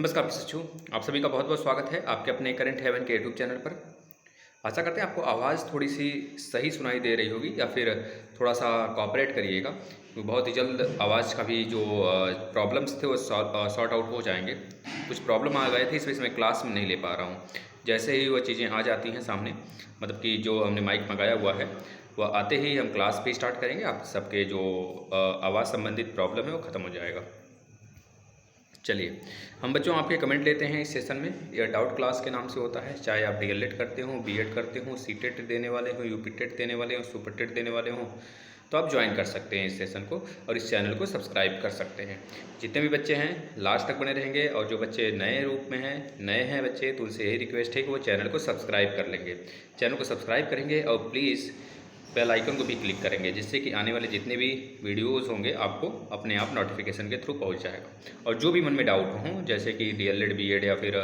नमस्कार बच्चों, आप सभी का बहुत बहुत स्वागत है आपके अपने करंट हेवन के यूट्यूब चैनल पर। आशा करते हैं आपको आवाज़ थोड़ी सी सही सुनाई दे रही होगी या फिर थोड़ा सा कॉपरेट करिएगा, क्योंकि बहुत ही जल्द आवाज़ का भी जो प्रॉब्लम्स थे वो सॉर्ट आउट हो जाएंगे। कुछ प्रॉब्लम आ गए थे, इस वजह से मैं क्लास में नहीं ले पा रहा हूँ। जैसे ही वो चीज़ें आ जाती हैं सामने, मतलब कि जो हमने माइक मंगाया हुआ है वह आते ही हम क्लास भी स्टार्ट करेंगे। आप सबके जो आवाज़ संबंधित प्रॉब्लम है वो ख़त्म हो जाएगा। चलिए, हम बच्चों आपके कमेंट लेते हैं इस सेशन में। यह डाउट क्लास के नाम से होता है। चाहे आप डीएलएड करते हो, बीएड करते हो, सीटेट देने वाले हो, यूपीटेट देने वाले हो, सुपरटेट देने वाले हो, तो आप ज्वाइन कर सकते हैं इस सेशन को और इस चैनल को सब्सक्राइब कर सकते हैं। जितने भी बच्चे हैं लास्ट तक बने रहेंगे, और जो बच्चे नए रूप में हैं, नए हैं बच्चे, तो उनसे यही रिक्वेस्ट है कि वो चैनल को सब्सक्राइब कर लेंगे। चैनल को सब्सक्राइब करेंगे और प्लीज़ बेल आइकन को भी क्लिक करेंगे, जिससे कि आने वाले जितने भी वीडियोस होंगे आपको अपने आप नोटिफिकेशन के थ्रू पहुंच जाएगा। और जो भी मन में डाउट हो, जैसे कि डीएलएड, बीएड या फिर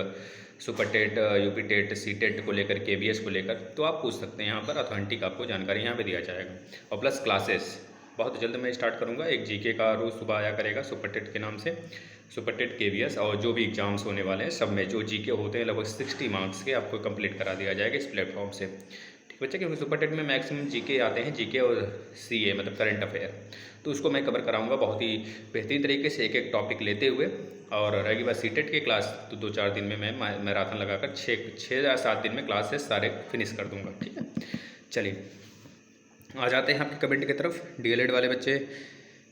सुपरटेट, यूपीटेट, सीटेट को लेकर, केवीएस को लेकर, तो आप पूछ सकते हैं। यहाँ पर ऑथेंटिक आपको जानकारी यहाँ पे दिया जाएगा। और प्लस क्लासेस बहुत जल्द मैं स्टार्ट करूँगा। एक जीके का रोज़ सुबह आया करेगा सुपरटेट के नाम से, सुपरटेट, केवीएस, और जो भी एग्जाम्स होने वाले हैं सब में जो जीके होते हैं लगभग 60 मार्क्स के आपको कंप्लीट करा दिया जाएगा इस प्लेटफॉर्म से। बच्चे, क्योंकि सुपरटेट में मैक्सिमम जीके आते हैं, जीके और सीए मतलब करंट अफेयर, तो उसको मैं कवर कराऊंगा बहुत ही बेहतरीन तरीके से, एक एक टॉपिक लेते हुए। और रहेगी बात सीटेट की क्लास, तो 2-4 दिन में मैं मैराथन लगाकर 6 या 7 दिन में क्लासेस सारे फिनिश कर दूंगा। ठीक है, चलिए आ जाते हैं आपके कमेंट की तरफ। डीएलएड वाले बच्चे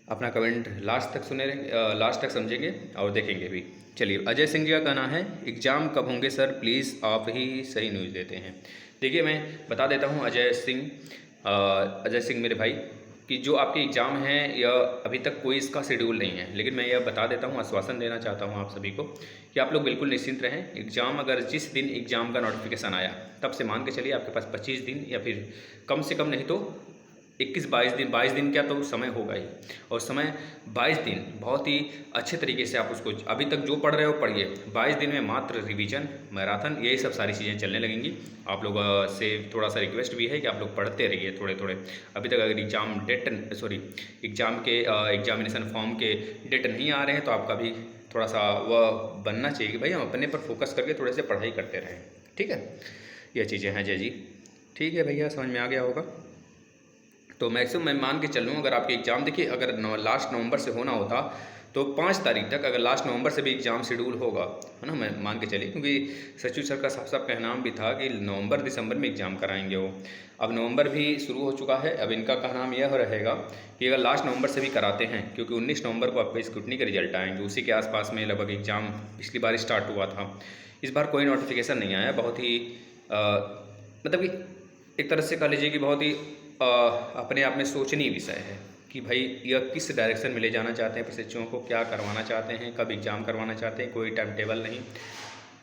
अपना कमेंट लास्ट तक सुने रहेंगे, लास्ट तक समझेंगे और देखेंगे भी। चलिए, अजय सिंह जी का कहना है, एग्ज़ाम कब होंगे सर, प्लीज़ आप ही सही न्यूज़ देते हैं। देखिए, मैं बता देता हूं अजय सिंह मेरे भाई, कि जो आपके एग्ज़ाम हैं यह अभी तक कोई इसका शेड्यूल नहीं है, लेकिन मैं यह बता देता हूं, आश्वासन देना चाहता हूं आप सभी को कि आप लोग बिल्कुल निश्चिंत रहें। एग्ज़ाम अगर जिस दिन एग्ज़ाम का नोटिफिकेशन आया तब से मान के चलिए आपके पास 25 दिन या फिर कम से कम नहीं तो 22 दिन क्या तो समय होगा ही। और समय 22 दिन बहुत ही अच्छे तरीके से आप उसको, अभी तक जो पढ़ रहे हो पढ़िए। 22 दिन में मात्र रिवीजन, मैराथन, यही सब सारी चीज़ें चलने लगेंगी। आप लोग से थोड़ा सा रिक्वेस्ट भी है कि आप लोग पढ़ते रहिए थोड़े थोड़े। अभी तक अगर एग्ज़ाम के एग्जामिनेशन फॉर्म के डेट नहीं आ रहे हैं तो आपका भी थोड़ा सा वह बनना चाहिए कि भाई हम अपने पर फोकस करके थोड़े से पढ़ाई करते रहें। ठीक है, ये चीज़ें हैं जय जी। ठीक है भैया, समझ में आ गया होगा। तो मैक्सिमम मैं मान के चलूँ, अगर आपके एग्ज़ाम, देखिए अगर लास्ट नवंबर से होना होता तो 5 तारीख तक, अगर लास्ट नवंबर से भी एग्ज़ाम शेड्यूल होगा, है ना, मैं मान के चलिए, क्योंकि सचिव सर का साफ साफ कहना भी था कि नवंबर दिसंबर में एग्ज़ाम कराएंगे वो। अब नवंबर भी शुरू हो चुका है। अब इनका कहना यह रहेगा कि अगर लास्ट नवंबर से भी कराते हैं, क्योंकि 19 नवंबर को आपके स्क्रूटनी के रिजल्ट आएंगे, उसी के आसपास में लगभग एग्ज़ाम पिछली बार स्टार्ट हुआ था। इस बार कोई नोटिफिकेशन नहीं आया। बहुत ही मतलब कि एक तरह से कह लीजिए कि बहुत ही अपने आप में सोचनीय विषय है कि भाई यह किस डायरेक्शन में ले जाना चाहते हैं, प्रशिक्षुओं को क्या करवाना चाहते हैं, कब एग्ज़ाम करवाना चाहते हैं। कोई टाइम टेबल नहीं,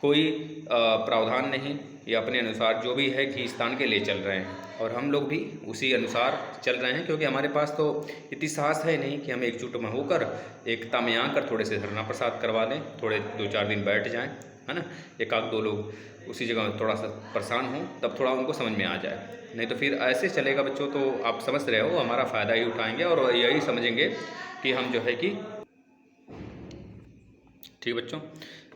कोई प्रावधान नहीं, ये अपने अनुसार जो भी है खींचतान के ले चल रहे हैं, और हम लोग भी उसी अनुसार चल रहे हैं। क्योंकि हमारे पास तो इतनी साहस है नहीं कि हम एकजुट में होकर, एकता में आकर थोड़े से धरना प्रसाद करवा लें, थोड़े 2-4 दिन बैठ जाएं, है ना, एक आध दो लोग उसी जगह थोड़ा सा परेशान हों, तब थोड़ा उनको समझ में आ जाए। नहीं तो फिर ऐसे चलेगा बच्चों, तो आप समझ रहे हो, हमारा फ़ायदा ही उठाएंगे और यही समझेंगे कि हम जो है कि ठीक। बच्चों,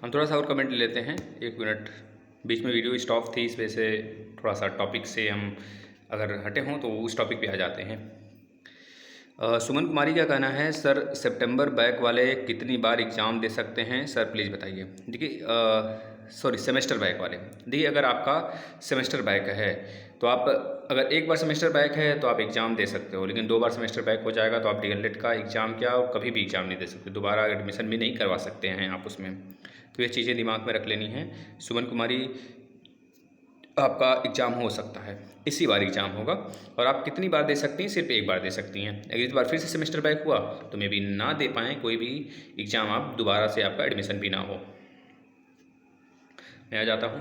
हम थोड़ा सा और कमेंट लेते हैं, 1 मिनट, बीच में वीडियो स्टॉप थी, इस वजह से थोड़ा सा टॉपिक से हम अगर हटे हों तो उस टॉपिक पे आ जाते हैं। सुमन कुमारी का कहना है, सर सितंबर बैक वाले कितनी बार एग्ज़ाम दे सकते हैं सर, प्लीज़ बताइए। देखिए सेमेस्टर बैक वाले, देखिए अगर आपका सेमेस्टर बैक है तो आप, अगर एक बार सेमेस्टर बैक है तो आप एग्ज़ाम दे सकते हो, लेकिन 2 बार सेमेस्टर बैक हो जाएगा तो आप डीएलएड का एग्ज़ाम क्या कभी भी एग्ज़ाम नहीं दे सकते, दोबारा एडमिशन भी नहीं करवा सकते हैं आप उसमें। तो ये चीज़ें दिमाग में रख लेनी है। सुमन कुमारी, आपका एग्ज़ाम हो सकता है, इसी बार एग्ज़ाम होगा, और आप कितनी बार दे सकती हैं, सिर्फ एक बार दे सकती हैं। अगर इस बार फिर से सेमेस्टर बैक हुआ तो मे भी ना दे पाएँ कोई भी एग्ज़ाम, आप दोबारा से आपका एडमिशन भी ना हो। मैं आ जाता हूँ।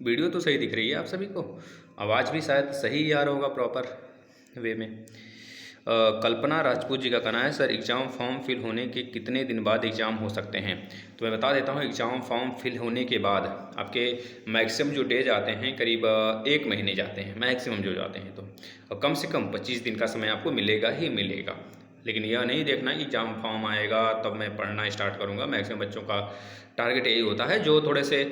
वीडियो तो सही दिख रही है आप सभी को, आवाज़ भी शायद सही आ रहा होगा प्रॉपर वे में। कल्पना राजपूत जी का कहना है, सर एग्ज़ाम फॉर्म फिल होने के कितने दिन बाद एग्ज़ाम हो सकते हैं। तो मैं बता देता हूँ, एग्ज़ाम फॉर्म फिल होने के बाद आपके मैक्सिमम जो डेज आते हैं, करीब 1 महीने जाते हैं मैक्सिमम जो जाते हैं, तो और कम से कम 25 दिन का समय आपको मिलेगा ही मिलेगा। लेकिन यह नहीं देखना कि एग्ज़ाम फॉर्म आएगा तब मैं पढ़ना स्टार्ट करूँगा। मैक्सिमम बच्चों का टारगेट यही होता है, जो थोड़े से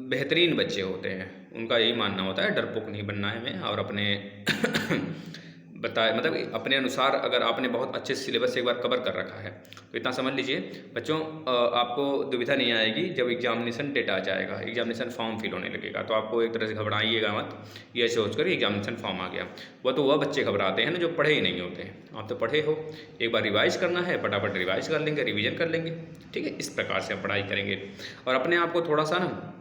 बेहतरीन बच्चे होते हैं उनका यही मानना होता है डरपोक नहीं बनना है हमें, और अपने बताए मतलब अपने अनुसार अगर आपने बहुत अच्छे सिलेबस एक बार कवर कर रखा है तो इतना समझ लीजिए बच्चों, आपको दुविधा नहीं आएगी जब एग्जामिनेशन डेट आ जाएगा, एग्जामिनेशन फॉर्म फिल होने लगेगा तो आपको एक तरह से घबराइएगा मत, ये सोचकर एग्जामिनेशन फॉर्म आ गया। वह बच्चे घबराते हैं ना जो पढ़े ही नहीं होते हैं। आप तो पढ़े हो, एक बार रिवाइज करना है, फटाफट रिवाइज कर लेंगे, रिविजन कर लेंगे, ठीक है। इस प्रकार से आप पढ़ाई करेंगे और अपने आप को थोड़ा सा ना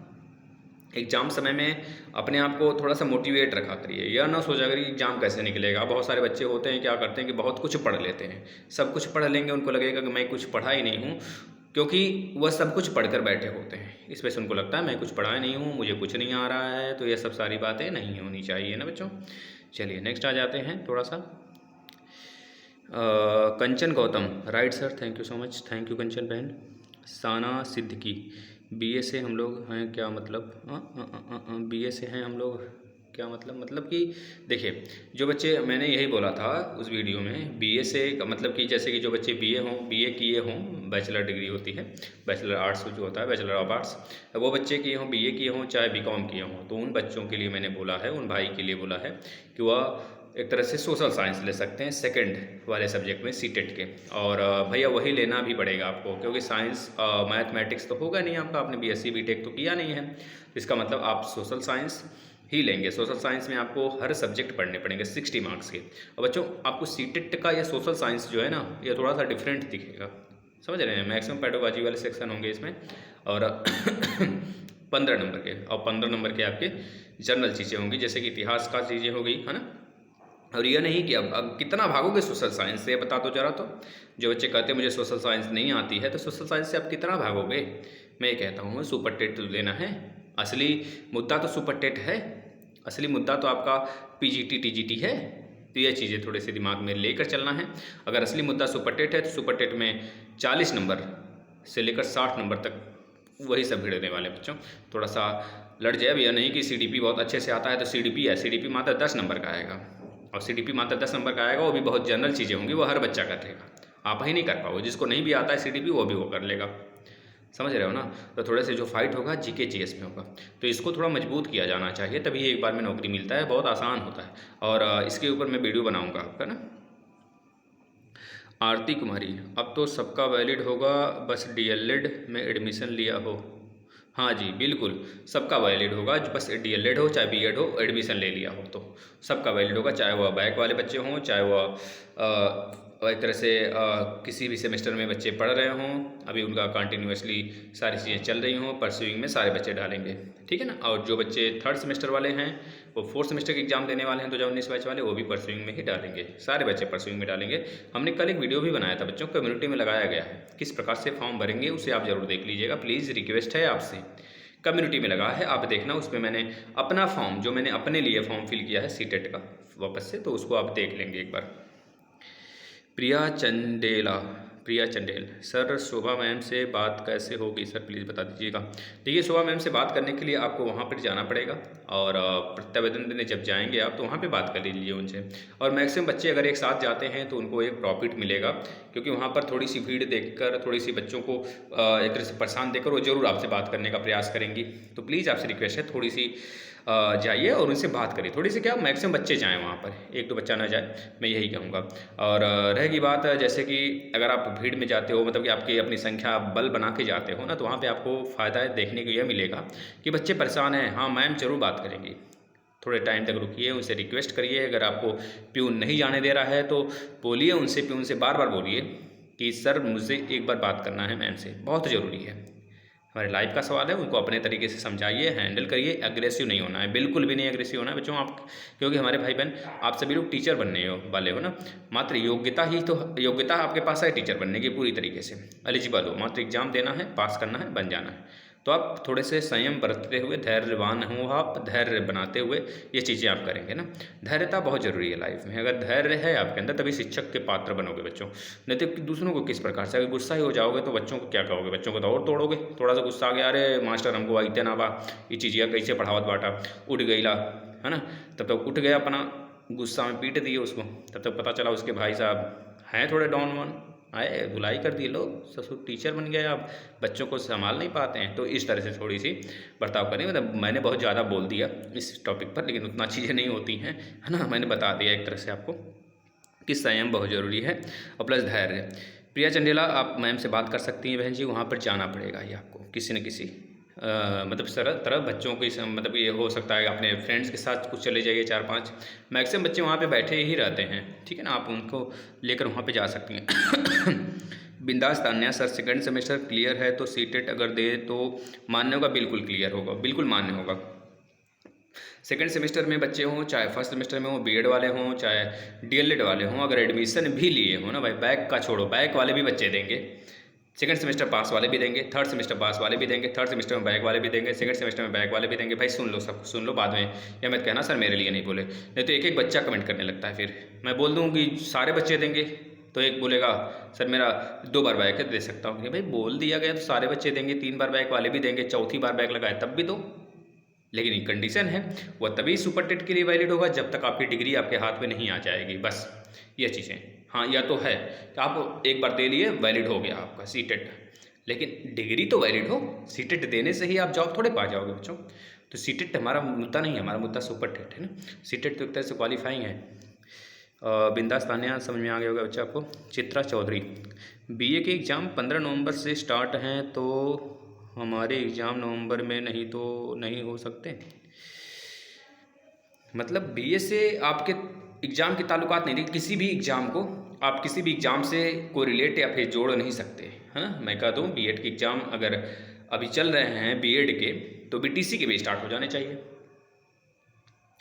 एग्ज़ाम समय में अपने आप को थोड़ा सा मोटिवेट रखा करिए। यह ना सोचा करिए एग्ज़ाम कैसे निकलेगा। बहुत सारे बच्चे होते हैं क्या करते हैं कि बहुत कुछ पढ़ लेते हैं, सब कुछ पढ़ लेंगे, उनको लगेगा कि मैं कुछ पढ़ा ही नहीं हूँ, क्योंकि वह सब कुछ पढ़कर बैठे होते हैं। इस वजह से उनको लगता है मैं कुछ पढ़ा नहीं हूँ, मुझे कुछ नहीं आ रहा है। तो ये सब सारी बातें नहीं होनी चाहिए ना बच्चों। चलिए नेक्स्ट आ जाते हैं थोड़ा सा। Kanchan Gautam, right sir, thank you so much, thank you Kanchan बहन। साना सिद्दीकी, बीए से हम लोग हैं क्या मतलब, बीए से हैं हम लोग क्या मतलब कि देखिए जो बच्चे, मैंने यही बोला था उस वीडियो में, बीए से मतलब कि जैसे कि जो बच्चे बीए किए हों, बैचलर डिग्री होती है, बैचलर आर्ट्स जो होता है, बैचलर ऑफ आर्ट्स, वो बच्चे किए हों, बीए किए हों, चाहे बीकॉम किए हों, तो उन बच्चों के लिए मैंने बोला है, उन भाई के लिए बोला है कि वह एक तरह से सोशल साइंस ले सकते हैं सेकंड वाले सब्जेक्ट में सीटेट के। और भैया वही लेना भी पड़ेगा आपको, क्योंकि साइंस मैथमेटिक्स तो होगा नहीं आपका, आपने बीएससी बीटेक तो किया नहीं है, तो इसका मतलब आप सोशल साइंस ही लेंगे। सोशल साइंस में आपको हर सब्जेक्ट पढ़ने पड़ेंगे 60 मार्क्स के। और बच्चों आपको सीटेट का या सोशल साइंस जो है ना, ये थोड़ा सा डिफरेंट दिखेगा, समझ रहे हैं। मैक्सिमम पेडोलॉजी वाले सेक्शन होंगे इसमें, और 15 नंबर के, और 15 नंबर के आपके जनरल चीज़ें होंगी, जैसे कि इतिहास का चीज़ें हो गई, है ना। और यह नहीं कि अब कितना भागोगे सोशल साइंस से, बता दो जरा। तो जो बच्चे कहते हैं मुझे सोशल साइंस नहीं आती है, तो सोशल साइंस से आप कितना भागोगे। मैं ये कहता हूँ सुपर टेट तो लेना है, असली मुद्दा तो सुपर टेट है, असली मुद्दा तो आपका पीजीटी टीजीटी है। तो ये चीज़ें थोड़े से दिमाग में लेकर चलना है। अगर असली मुद्दा सुपर टेट है तो सुपर टेट में 40 नंबर से लेकर 60 नंबर तक वही सब भिड़ने वाले बच्चों। थोड़ा सा लड़ जाए, अब यह नहीं कि सीडीपी बहुत अच्छे से आता है तो सीडीपी है, सीडीपी मात्र 10 नंबर का आएगा, और सीडीपी मात्र 10 नंबर का आएगा, वो भी बहुत जनरल चीज़ें होंगी, वो हर बच्चा कर लेगा, आप ही नहीं कर पाओगे। जिसको नहीं भी आता है सीडीपी वो भी वो कर लेगा, समझ रहे हो ना। तो थोड़े से जो फाइट होगा जीके जीएस में होगा, तो इसको थोड़ा मजबूत किया जाना चाहिए, तभी एक बार में नौकरी मिलता है, बहुत आसान होता है। और इसके ऊपर मैं वीडियो बनाऊँगा आपका ना। आरती कुमारी, अब तो सबका वैलिड होगा, बस डीएलएड में एडमिशन लिया हो। हाँ जी बिल्कुल, सबका वैलिड होगा, बस डीएलएड हो चाहे बीएड हो, एडमिशन ले लिया हो तो सबका वैलिड होगा, चाहे वह बैक वाले बच्चे हों, चाहे वह एक तरह से किसी भी सेमेस्टर में बच्चे पढ़ रहे हों, अभी उनका कंटिन्यूसली सारी चीज़ें चल रही हों, परस्यूइंग में सारे बच्चे डालेंगे, ठीक है ना। और जो बच्चे थर्ड सेमेस्टर वाले हैं, वो फोर्थ सेमेस्टर के एग्जाम देने वाले हैं 2019 बैच वाले, वो भी परस्यूइंग में ही डालेंगे, सारे बच्चे परस्यूइंग में डालेंगे। हमने कल एक वीडियो भी बनाया था बच्चों, कम्युनिटी में लगाया गया है, किस प्रकार से फॉर्म भरेंगे उसे आप ज़रूर देख लीजिएगा, प्लीज़ रिक्वेस्ट है आपसे। कम्युनिटी में लगा है, आप देखना, उसमें मैंने अपना फॉर्म, जो मैंने अपने लिए फॉर्म फिल किया है सीटेट का वापस से, तो उसको आप देख लेंगे एक बार। प्रिया चंडेल, सर शोभा मैम से बात कैसे होगी सर, प्लीज़ बता दीजिएगा। देखिए शोभा मैम से बात करने के लिए आपको वहाँ पर जाना पड़ेगा, और प्रत्यावेदन देने जब जाएंगे आप तो वहाँ पे बात कर लीजिए उनसे। और मैक्सिमम बच्चे अगर एक साथ जाते हैं तो उनको एक प्रॉफिट मिलेगा, क्योंकि वहाँ पर थोड़ी सी भीड़ देखकर, थोड़ी सी बच्चों को एक तरह से परेशान देखकर वो ज़रूर आपसे बात करने का प्रयास करेंगी। तो प्लीज़ आपसे रिक्वेस्ट है, थोड़ी सी जाइए और उनसे बात करिए, थोड़ी सी क्या मैक्सिमम बच्चे जाएँ वहाँ पर, एक तो बच्चा ना जाए, मैं यही कहूँगा। और रहेगी बात जैसे कि अगर आप भीड़ में जाते हो, मतलब कि आपकी अपनी संख्या बल बना के जाते हो ना, तो वहाँ पे आपको फ़ायदा देखने को यह मिलेगा कि बच्चे परेशान हैं, हाँ मैम ज़रूर बात करेंगी, थोड़े टाइम तक रुकिए, उनसे रिक्वेस्ट करिए। अगर आपको प्यून नहीं जाने दे रहा है तो बोलिए उनसे, प्यून से बार बार बोलिए कि सर मुझे एक बार बात करना है मैम से, बहुत ज़रूरी है, हमारे लाइफ का सवाल है। उनको अपने तरीके से समझाइए, हैंडल करिए, एग्रेसिव नहीं होना है, बिल्कुल भी नहीं एग्रेसिव होना है बच्चों आप, क्योंकि हमारे भाई बहन आप सभी लोग टीचर बनने वाले हो ना, मात्र योग्यता ही तो, योग्यता आपके पास है टीचर बनने की, पूरी तरीके से एलिजिबल हो, मात्र एग्जाम देना है, पास करना है, बन जाना है। तो आप थोड़े से संयम बरतते हुए, धैर्यवान हो आप, धैर्य बनाते हुए ये चीज़ें आप करेंगे ना। धैर्यता बहुत ज़रूरी है लाइफ में, अगर धैर्य है आपके अंदर तभी शिक्षक के पात्र बनोगे बच्चों, नहीं तो दूसरों को किस प्रकार से, अगर गुस्सा ही हो जाओगे तो बच्चों को क्या कहोगे, बच्चों को तो और तोड़ोगे। थोड़ा सा गुस्सा आ गया, अरे मास्टर हमको आइते ना बा, ये चीज़ कैसे पढ़ावत बाटा, उठ गई ला, है ना, तब तक उठ गया अपना गुस्सा में पीट दिए उसको। तब तक पता चला उसके भाई साहब हैं थोड़े डॉन वॉन, आए धुलाई कर दिए, लो ससुर टीचर बन गए, आप बच्चों को संभाल नहीं पाते हैं। तो इस तरह से थोड़ी सी बर्ताव करें। मतलब मैंने बहुत ज़्यादा बोल दिया इस टॉपिक पर, लेकिन उतना चीज़ें नहीं होती हैं, है ना। मैंने बता दिया एक तरह से आपको कि संयम बहुत ज़रूरी है और प्लस धैर्य। प्रिया चंदेला, आप मैम से बात कर सकती हैं बहन जी, वहाँ पर जाना पड़ेगा ही आपको किसी न किसी मतलब तरह बच्चों की मतलब ये हो सकता है अपने फ्रेंड्स के साथ कुछ चले जाइए, 4-5 मैक्सिमम बच्चे वहाँ पे बैठे ही रहते हैं, ठीक है ना। आप उनको लेकर वहाँ पे जा सकती हैं। बिंदास Tanya, sir second semester clear है तो सीटेट अगर दे तो मान्य होगा? बिल्कुल क्लियर होगा, बिल्कुल मान्य होगा। सेकंड सेमेस्टर में बच्चे हों, चाहे फर्स्ट सेमेस्टर में हो, बीएड वाले हों, चाहे डीएलएड वाले हों, अगर एडमिशन भी लिए हो ना भाई, बैक का छोड़ो, बैक वाले भी बच्चे देंगे, सेकंड सेमेस्टर पास वाले भी देंगे, थर्ड सेमेस्टर पास वाले भी देंगे, थर्ड सेमेस्टर में बैक वाले भी देंगे, सेकंड सेमेस्टर में बैक वाले भी देंगे। भाई सुन लो, सब सुन लो, बाद में या मत कहना सर मेरे लिए नहीं बोले, नहीं तो एक एक बच्चा कमेंट करने लगता है। फिर मैं बोल दूँ कि सारे बच्चे देंगे तो एक बोलेगा सर मेरा 2 बार बैक है दे सकता हूँ। भाई बोल दिया गया तो सारे बच्चे देंगे, 3 बार बैक वाले भी देंगे, चौथी बार बैक लगाए तब भी दो। लेकिन एक कंडीशन है, वह तभी सुपर टेट के लिए वैलिड होगा जब तक आपकी डिग्री आपके हाथ में नहीं आ जाएगी, बस ये चीज़ें। हाँ, या तो है कि आप एक बार दे लिए वैलिड हो गया आपका सीटेट, लेकिन डिग्री तो वैलिड हो। सीटेट देने से ही आप जॉब थोड़े पा जाओगे बच्चों। तो सीटेट हमारा मुद्दा नहीं है, हमारा मुद्दा सुपर टेट है ना। सीटेट तो एक तरह से क्वालिफाइंग है। बिंदास तान्या, समझ में आ गया होगा बच्चा आपको। चित्रा चौधरी, बीए के एग्ज़ाम 15 नवंबर से स्टार्ट हैं तो हमारे एग्ज़ाम नवंबर में नहीं तो नहीं हो सकते? मतलब बीए से आपके एग्ज़ाम के ताल्लुकात नहीं, लेकिन किसी भी एग्ज़ाम को आप किसी भी एग्ज़ाम से कोई रिलेट या फिर जोड़ नहीं सकते, है ना। मैं कह दूँ बीएड के एग्ज़ाम अगर अभी चल रहे हैं बीएड के, तो बीटीसी के भी स्टार्ट हो जाने चाहिए,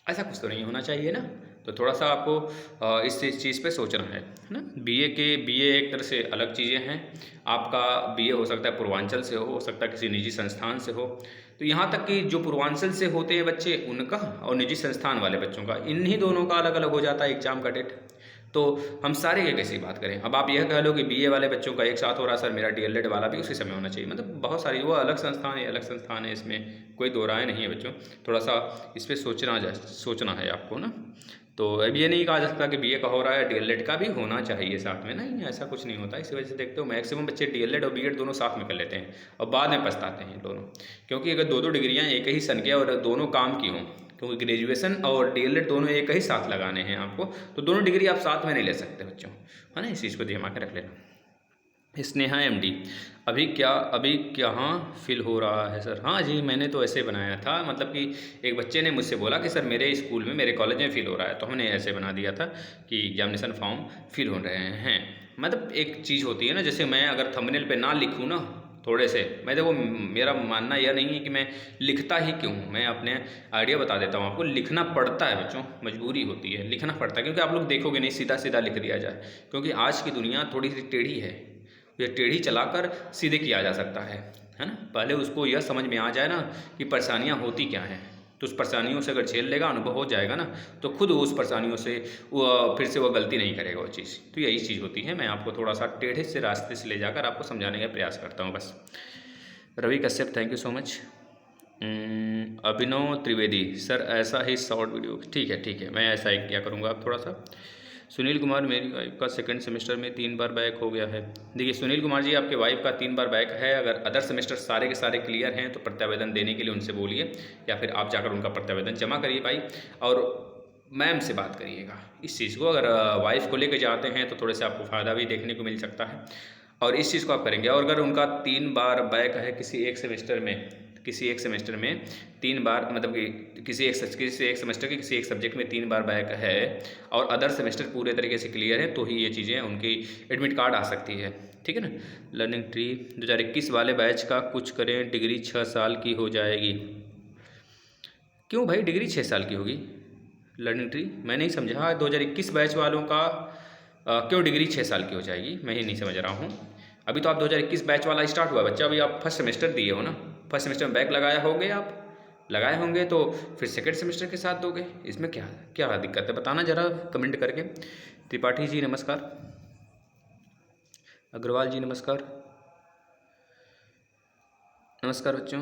ऐसा कुछ तो नहीं होना चाहिए ना। तो थोड़ा सा आपको इस चीज़ पे सोचना है ना। बीए एक तरह से अलग चीज़ें हैं। आपका बीए हो सकता है पूर्वांचल से हो सकता है किसी निजी संस्थान से हो। तो यहाँ तक कि जो पूर्वांचल से होते हैं बच्चे उनका और निजी संस्थान वाले बच्चों का, इन्हीं दोनों का अलग अलग हो जाता है एग्ज़ाम का डेट। तो हम सारे के कैसी बात करें। अब आप यह कह लो कि बीए वाले बच्चों का एक साथ हो रहा, सर मेरा डीएलएड वाला भी उसी समय होना चाहिए। मतलब बहुत सारी, वो अलग संस्थान है, अलग संस्थान है, इसमें कोई दो राय नहीं है बच्चों। थोड़ा सा इस पर सोचना है आपको ना। तो अब ये नहीं कहा जा सकता कि बीए का हो रहा है डीएलएड का भी होना चाहिए साथ में, नहीं ऐसा कुछ नहीं होता। इसी वजह से देखते हो मैक्सिमम बच्चे डीएलएड और बीएड दोनों साथ में कर लेते हैं और बाद में पछताते हैं दोनों। क्योंकि अगर दो डिग्रियाँ एक ही सन के और दोनों काम की हों, क्योंकि ग्रेजुएशन और डीएलएड दोनों एक ही साथ लगाने हैं आपको, तो दोनों डिग्री आप साथ में नहीं ले सकते बच्चों, है ना। इस चीज़ को दिमाग में रख लेना। स्नेहा एमडी, अभी कहाँ फिल हो रहा है सर? हाँ जी, मैंने तो ऐसे बनाया था, मतलब कि एक बच्चे ने मुझसे बोला कि सर मेरे स्कूल में, मेरे कॉलेज में फिल हो रहा है, तो हमने ऐसे बना दिया था कि एग्जामिनेशन फॉर्म फिल हो रहे हैं। मतलब एक चीज़ होती है ना, जैसे मैं अगर थंबनेल पे ना लिखूँ ना थोड़े से, मैं देखो मेरा मानना यह नहीं है कि मैं लिखता ही क्यों, मैं अपने आइडिया बता देता हूँ आपको। लिखना पड़ता है बच्चों, मजबूरी होती है, लिखना पड़ता है, क्योंकि आप लोग देखोगे नहीं सीधा सीधा लिख दिया जाए, क्योंकि आज की दुनिया थोड़ी सी टेढ़ी है। ये टेढ़ी चलाकर सीधे किया जा सकता है ना। पहले उसको यह समझ में आ जाए ना कि परेशानियाँ होती क्या हैं, तो उस परेशानियों से अगर झेल लेगा, अनुभव हो जाएगा ना, तो खुद उस परेशानियों से वो फिर से वह गलती नहीं करेगा वो चीज़। तो यही चीज़ होती है। मैं आपको थोड़ा सा टेढ़े से रास्ते से ले जाकर आपको समझाने का प्रयास करता हूँ बस। Ravi Kashyap, thank you so much. Abhinav Trivedi, sir ऐसा ही शॉर्ट वीडियो, ठीक है, मैं ऐसा ही क्या करूँगा। आप थोड़ा सा। सुनील कुमार, मेरी वाइफ का सेकंड सेमेस्टर में 3 बार बैक हो गया है। देखिए सुनील कुमार जी, आपके वाइफ का 3 बार बैक है, अगर अदर सेमेस्टर सारे के सारे क्लियर हैं तो प्रत्यावेदन देने के लिए उनसे बोलिए, या फिर आप जाकर उनका प्रत्यावेदन जमा करिए भाई, और मैम से बात करिएगा इस चीज़ को। अगर वाइफ को लेकर जाते हैं तो थोड़े से आपको फ़ायदा भी देखने को मिल सकता है, और इस चीज़ को आप करेंगे। और अगर उनका 3 बार बैक है किसी एक सेमेस्टर में 3 बार, मतलब कि किसी एक सेमेस्टर के किसी एक सब्जेक्ट में 3 बार बैक है, और अदर सेमेस्टर पूरे तरीके से क्लियर है, तो ही ये चीज़ें उनकी एडमिट कार्ड आ सकती है, ठीक है ना। लर्निंग ट्री 2021 वाले बैच का कुछ करें, डिग्री 6 साल की हो जाएगी। क्यों भाई डिग्री 6 साल की होगी? लर्निंग ट्री मैं नहीं समझा, 2021 बैच वालों का क्यों डिग्री 6 साल की हो जाएगी, मैं ही नहीं समझ रहा हूँ। अभी तो आप 2021 बैच वाला स्टार्ट हुआ बच्चा, अभी आप फर्स्ट सेमेस्टर दिए हो ना, फर्स्ट सेमेस्टर में बैक लगाए होंगे तो फिर सेकेंड सेमेस्टर के साथ दोगे, इसमें क्या दिक्कत है, बताना ज़रा कमेंट करके। त्रिपाठी जी नमस्कार, अग्रवाल जी नमस्कार बच्चों।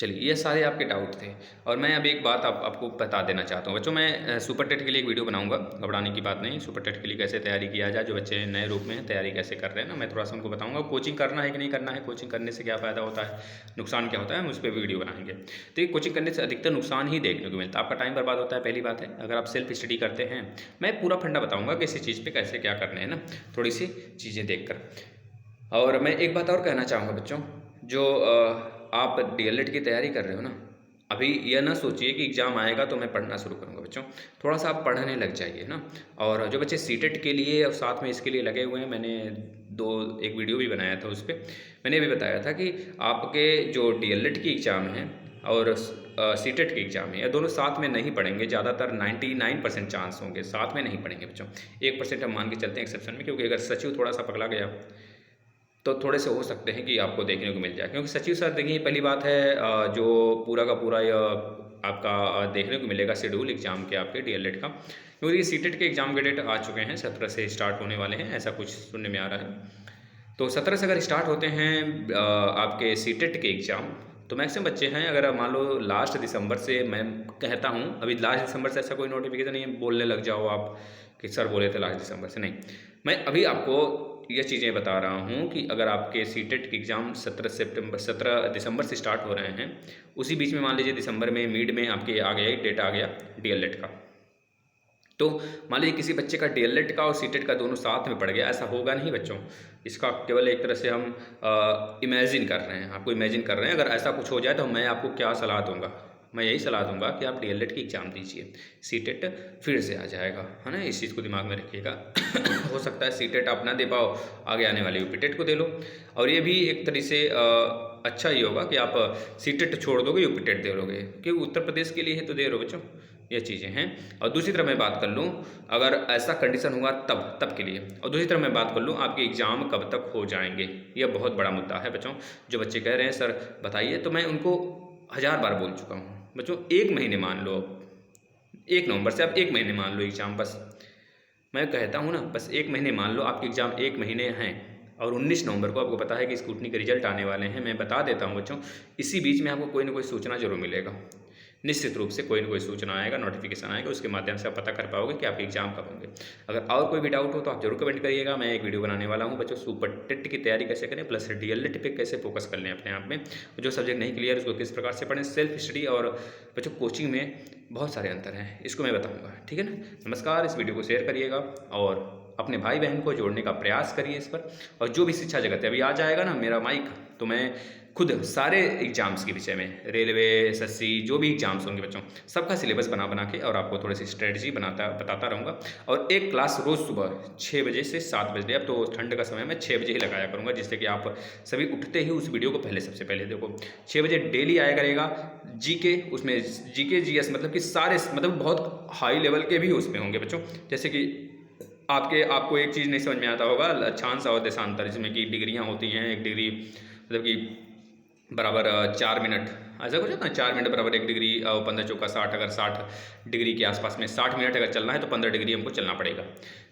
चलिए, ये सारे आपके डाउट थे और मैं अब एक बात आपको बता देना चाहता हूँ बच्चों। मैं सुपर टेट के लिए एक वीडियो बनाऊंगा, घबराने की बात नहीं। सुपर टेट के लिए कैसे तैयारी किया जाए, जो बच्चे नए रूप में हैं तैयारी कैसे कर रहे हैं ना, मैं थोड़ा सा उनको बताऊंगा। कोचिंग करना है कि नहीं करना है, कोचिंग करने से क्या फ़ायदा होता है, नुकसान क्या होता है, हम उस पर वीडियो बनाएंगे। तो ये कोचिंग करने से अधिकतर नुकसान ही देखने को मिलता है, आपका टाइम बर्बाद होता है, पहली बात है। अगर आप सेल्फ स्टडी करते हैं, मैं पूरा फंडा बताऊँगा किसी चीज़ पर कैसे क्या करने हैं ना, थोड़ी सी चीज़ें देख कर। और मैं एक बात और कहना चाहूँगा बच्चों, जो आप DLED की तैयारी कर रहे हो ना, अभी यह ना सोचिए कि एग्ज़ाम आएगा तो मैं पढ़ना शुरू करूँगा बच्चों। थोड़ा सा आप पढ़ने लग जाइए ना। और जो बच्चे सीटेट के लिए और साथ में इसके लिए लगे हुए हैं, मैंने एक वीडियो भी बनाया था, उस पर मैंने भी बताया था कि आपके जो DLED की एग्ज़ाम है और सीटेट की एग्ज़ाम है, ये दोनों साथ में नहीं पढ़ेंगे। ज़्यादातर 99% चांस होंगे साथ में नहीं पढ़ेंगे बच्चों। 1% हम मान के चलते हैं एक्सेप्शन में, क्योंकि अगर सचिव थोड़ा सा पगला गया तो थोड़े से हो सकते हैं कि आपको देखने को मिल जाए। क्योंकि सचिव सर देखिए, पहली बात है जो पूरा का पूरा आपका देखने को मिलेगा शेड्यूल एग्ज़ाम के आपके DLED का, क्योंकि सीटेट के एग्ज़ाम के डेट आ चुके हैं, 17 से स्टार्ट होने वाले हैं, ऐसा कुछ सुनने में आ रहा है। तो 17 से अगर स्टार्ट होते हैं आपके सीटेट के एग्ज़ाम, तो मैक्सिमम बच्चे हैं, अगर मान लो लास्ट दिसंबर से, मैं कहता हूँ अभी लास्ट दिसंबर से ऐसा कोई नोटिफिकेशन नहीं है बोलने लग जाओ आप कि सर बोले थे लास्ट दिसंबर से, नहीं। मैं अभी आपको ये चीज़ें बता रहा हूँ कि अगर आपके सीटेट के एग्ज़ाम 17 दिसंबर से स्टार्ट हो रहे हैं, उसी बीच में मान लीजिए दिसंबर में मिड में आपके आ गया, डेट आ गया DLED का, तो मान लीजिए किसी बच्चे का DLED का और सीटेट का दोनों साथ में पड़ गया, ऐसा होगा नहीं बच्चों। इसका केवल एक तरह से हम इमेजिन कर रहे हैं, आपको इमेजिन कर रहे हैं। अगर ऐसा कुछ हो जाए तो मैं आपको क्या सलाह दूंगा, मैं यही सलाह दूंगा कि आप DLED की एग्ज़ाम दीजिए, सीटेट फिर से आ जाएगा, है ना, इस चीज़ को दिमाग में रखिएगा। हो सकता है सीटेट आप ना दे पाओ, आगे आने वाले यूपीटेट को दे लो। और ये भी एक तरीके से अच्छा ही होगा कि आप सीटेट छोड़ दोगे, यूपीटेट दे लोगे, क्योंकि उत्तर प्रदेश के लिए ही तो दे रहे हो बच्चों, ये चीज़ें हैं। और दूसरी तरफ मैं बात कर लूँ, अगर ऐसा कंडीशन हुआ तब के लिए, और दूसरी तरफ मैं बात कर लूँ आपके एग्ज़ाम कब तक हो जाएंगे, यह बहुत बड़ा मुद्दा है बच्चों। जो बच्चे कह रहे हैं सर बताइए, तो मैं उनको 1000 बार बोल चुका हूँ बच्चों। 1 महीने मान लो, 1 नवंबर से आप 1 महीने मान लो एग्ज़ाम, बस मैं कहता हूँ ना, बस 1 महीने मान लो आपके एग्ज़ाम 1 महीने हैं। और 19 नवंबर को आपको पता है कि स्क्रूटनी के रिजल्ट आने वाले हैं। मैं बता देता हूँ बच्चों, इसी बीच में आपको कोई ना कोई सूचना जरूर मिलेगा, निश्चित रूप से कोई ना कोई सूचना आएगा, नोटिफिकेशन आएगा, उसके माध्यम से आप पता कर पाओगे कि आपके एग्ज़ाम कब होंगे। अगर और कोई भी डाउट हो तो आप जरूर कमेंट करिएगा। मैं एक वीडियो बनाने वाला हूँ बच्चों, सुपर टेट की तैयारी कैसे करें, प्लस DLED पे कैसे फोकस कर लें अपने आप में, जो सब्जेक्ट नहीं क्लियर उसको किस प्रकार से पढ़ें, सेल्फ स्टडी और बच्चों कोचिंग में बहुत सारे अंतर हैं, इसको मैं बताऊँगा, ठीक है ना। नमस्कार, इस वीडियो को शेयर करिएगा और अपने भाई बहन को जोड़ने का प्रयास करिए इस पर। और जो भी शिक्षा जगत है, अभी आ जाएगा ना मेरा माइक, तो मैं खुद सारे एग्जाम्स के विषय में, रेलवे, SSC, जो भी एग्जाम्स होंगे बच्चों, सबका सिलेबस बना के और आपको थोड़ी सी स्ट्रेटजी बताता रहूँगा। और एक क्लास रोज़ सुबह 6 बजे से 7 बजे, अब तो ठंड का समय मैं 6 बजे ही लगाया करूँगा, जिससे कि आप सभी उठते ही उस वीडियो को सबसे पहले देखो। 6 बजे डेली आया करेगा। GK, उसमें GK GS मतलब कि सारे, मतलब बहुत हाई लेवल के भी उसमें होंगे बच्चों। जैसे कि आपको एक चीज़ नहीं समझ में आता होगा, लक्षांश और देशांतर, जिसमें कि डिग्रियाँ होती हैं। 1 डिग्री मतलब कि बराबर 4 मिनट, ऐसा कुछ होता है, 4 मिनट बराबर 1 डिग्री, और 15 चौका 60, अगर 60 डिग्री के आसपास में 60 मिनट अगर चलना है तो 15 डिग्री हमको चलना पड़ेगा।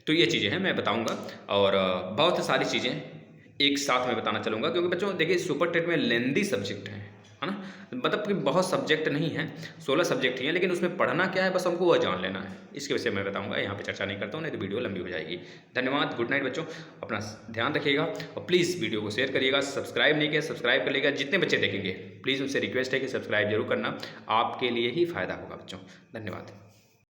तो ये चीज़ें हैं, मैं बताऊंगा। और बहुत सारी चीज़ें एक साथ में बताना चलूँगा, क्योंकि बच्चों देखिए सुपर टेट में लेंदी सब्जेक्ट है ना, मतलब कि बहुत सब्जेक्ट नहीं है, 16 सब्जेक्ट ही हैं, लेकिन उसमें पढ़ना क्या है बस हमको वह जान लेना है। इसके विषय में बताऊंगा, यहाँ पे चर्चा नहीं करता हूँ, नहीं तो वीडियो लंबी हो जाएगी। धन्यवाद, गुड नाइट बच्चों, अपना ध्यान रखिएगा और प्लीज़ वीडियो को शेयर करिएगा। सब्सक्राइब नहीं किया, सब्सक्राइब कर लीजिएगा। जितने बच्चे देखेंगे प्लीज़ उनसे रिक्वेस्ट है कि सब्सक्राइब जरूर करना, आपके लिए ही फ़ायदा होगा बच्चों। धन्यवाद।